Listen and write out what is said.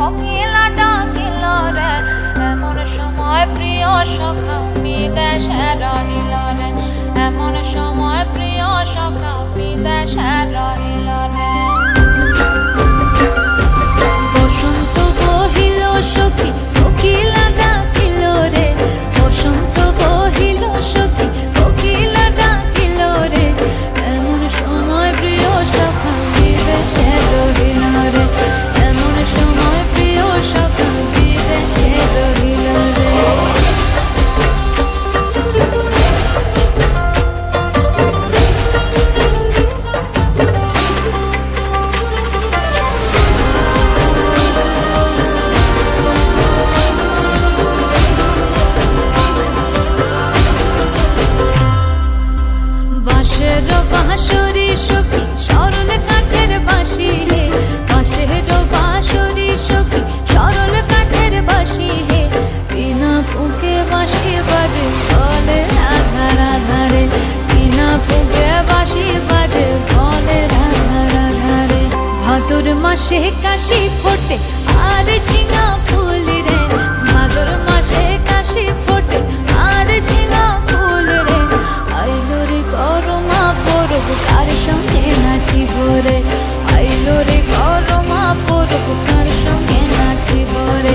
কোকিলা ডাকিল রে, এমন সময় প্রিয় সখা বিদেশে রহিল রে, এমন সময় প্রিয় সখা বিদেশে রহিল রে। বসন্ত বহিল সখী কোকিলা ডাকিল রে, বসন্ত বহিল সখী কোকিলা ডাকিল রে, এমন সময় প্রিয় সখা বিদেশে রহিল রে, এমন সময় প্রিয় সখা বিদেশে রহিল রে। বাঁশের বাঁশরি সখী সরল কাঠের বাঁশি হে, বাঁশের বাঁশরি সখী সরল কাঠের বাঁশি হে, বিনা ফুঁকে বাঁশি বাজে বলে রাধা রাধা রে, বিনা ফুঁকে বাঁশি বাজে বলে রাধা রাধা রে। ভাদর মাসে কাশি ফোটে আর ঝিঙা ফুল রে, ভাদর মাসে কাশি ফোটে আর ঝিঙা ফুল রে, আইলো রে করমা পরব কার সঙ্গে নাচিব রে, আইলো রে করমা পরব কার সঙ্গে নাচিব রে।